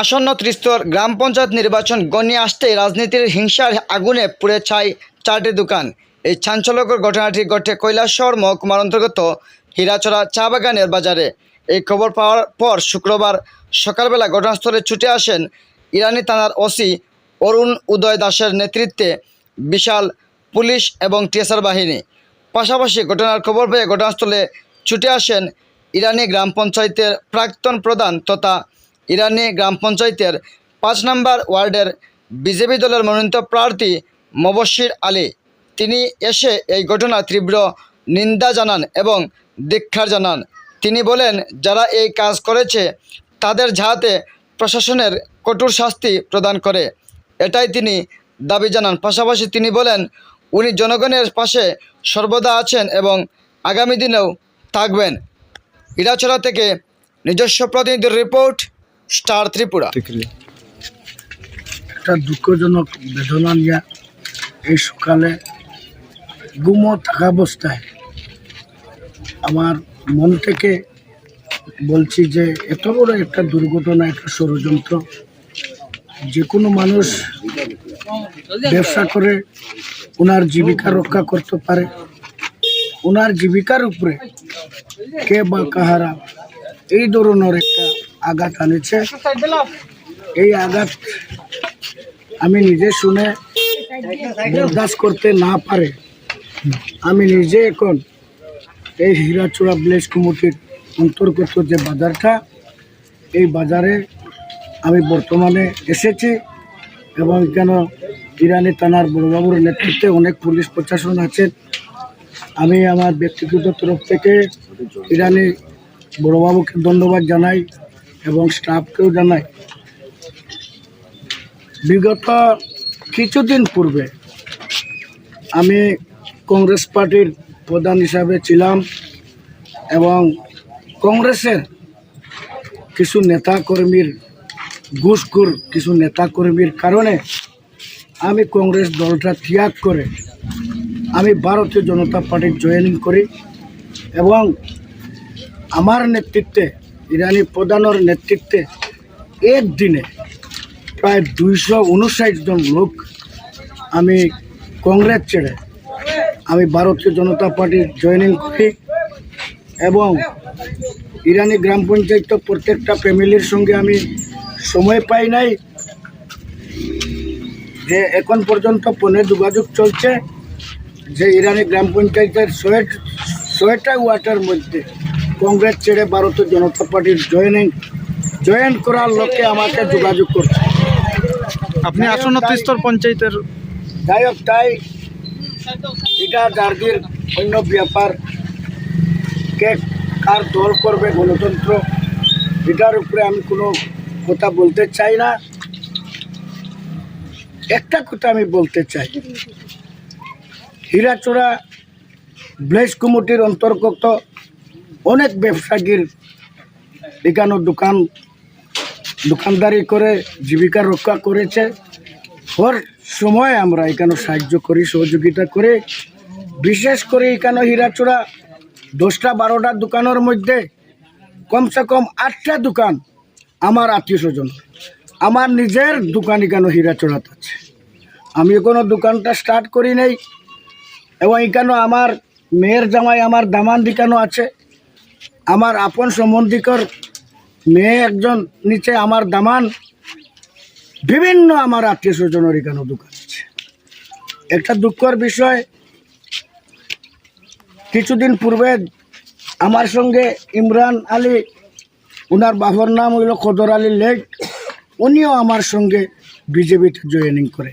আসন্ন ত্রিস্তর গ্রাম পঞ্চায়েত নির্বাচন গণিয়ে আসতেই রাজনীতির হিংসার আগুনে পুড়ে ছাই 4টি দোকান। এই চাঞ্চল্যকর ঘটনাটি ঘটে কৈলাসহর মহকুমার অন্তর্গত হীরাচড়া চা বাগানের বাজারে। এই খবর পাওয়ার পর শুক্রবার সকালবেলা ঘটনাস্থলে ছুটে আসেন ইরানি থানার ওসি অরুণ উদয় দাসের নেতৃত্বে বিশাল পুলিশ এবং টিএসআর বাহিনী। পাশাপাশি ঘটনার খবর পেয়ে ঘটনাস্থলে ছুটে আসেন ইরানি গ্রাম পঞ্চায়েতের প্রাক্তন প্রধান তথা ইরানি গ্রাম পঞ্চায়েতের 5 নম্বর ওয়ার্ডের বিজেপি দলের মনোনীত প্রার্থী মবশির আলী। তিনি এসে এই ঘটনার তীব্র নিন্দা জানান এবং ধিক্কার জানান। তিনি বলেন, যারা এই কাজ করেছে তাদের যাতে প্রশাসনের কঠোর শাস্তি প্রদান করে, এটাই তিনি দাবি জানান। পাশাপাশি তিনি বলেন, উনি জনগণের পাশে সর্বদা আছেন এবং আগামী দিনেও থাকবেন। হীরাচড়া থেকে নিজস্ব প্রতিনিধির রিপোর্ট, স্টার ত্রিপুরা। একটা দুঃখজনক বেদনা নিয়ে এই সকালে গুম থাকা অবস্থায় আমার মন থেকে বলছি যে এত বড় একটা দুর্ঘটনা, একটা ষড়যন্ত্র। যে কোনো মানুষ ব্যবসা করে ওনার জীবিকা রক্ষা করতে পারে, ওনার জীবিকার উপরে কে বা কাহারা এই ধরনের একটা আঘাত আনেছে। এই আঘাত আমি নিজে শুনে বরদাস্ত করতে না পারে আমি নিজে এখন এই হীরাচড়া ভিলেজ কমিটির অন্তর্গত যে বাজারটা, এই বাজারে আমি বর্তমানে এসেছি এবং কেন ইরানি থানার বড়বাবুর নেতৃত্বে অনেক পুলিশ প্রশাসন আছেন। আমি আমার ব্যক্তিগত তরফ থেকে ইরানি বড়বাবুকে ধন্যবাদ জানাই এবং স্টাফকেও জানাই। বিগত কিছুদিন পূর্বে আমি কংগ্রেস পার্টির প্রধান হিসাবে ছিলাম এবং কংগ্রেসের কিছু নেতাকর্মীর ঘুষখোর কিছু নেতাকর্মীর কারণে আমি কংগ্রেস দলটা ত্যাগ করে আমি ভারতীয় জনতা পার্টির জয়েনিং করি এবং আমার নেতৃত্বে, ইরানি প্রধানের নেতৃত্বে একদিনে প্রায় 259 জন লোক আমি কংগ্রেস ছেড়ে আমি ভারতীয় জনতা পার্টির জয়েনিং করি এবং ইরানি গ্রাম পঞ্চায়েত প্রত্যেকটা ফ্যামিলির সঙ্গে আমি সময় পাই নাই। যে এখন পর্যন্ত ফোনে যোগাযোগ চলছে যে ইরানি গ্রাম পঞ্চায়েতের 100টা ওয়ার্ডের মধ্যে কংগ্রেস ছেড়ে ভারতীয় জনতা পার্টির জয়েন করার লক্ষ্যে আমাকে যোগাযোগ করছে। আপনি আসন্ন ত্রিস্তর পঞ্চায়েতের যাই হোক, তাই এটা যাদের অন্য ব্যাপার, কে কার দল করবে গণতন্ত্র, এটার উপরে আমি কোনো কথা বলতে চাই না। একটা কথা আমি বলতে চাই, হীরাচড়া ভিলেজ কমিটির অন্তর্গত অনেক ব্যবসায়ীর এখানে দোকানদারি করে জীবিকা রক্ষা করেছে। ওর সময় আমরা এখানে সাহায্য করি, সহযোগিতা করে। বিশেষ করে এখানে হীরাচড়া 10টা-12টা দোকানের মধ্যে কমসে কম 8টা দোকান আমার আত্মীয় স্বজন, আমার নিজের দোকান এখানে হীরাচড়াতে আছে। আমি এখনো দোকানটা স্টার্ট করি নাই এবং এখানে আমার মেয়ের জামাই আমার দামান দিকানো আছে, আমার আপন সম্বন্ধিকর মেয়ে একজন নিচে আমার দামান, বিভিন্ন আমার আত্মীয় স্বজনের এখানে দোকান আছে। একটা দুঃখের বিষয়, কিছুদিন পূর্বে আমার সঙ্গে ইমরান আলী, ওনার বাবার নাম হইল খদর আলী লেক, উনিও আমার সঙ্গে বিজেপিতে জয়েনিং করে।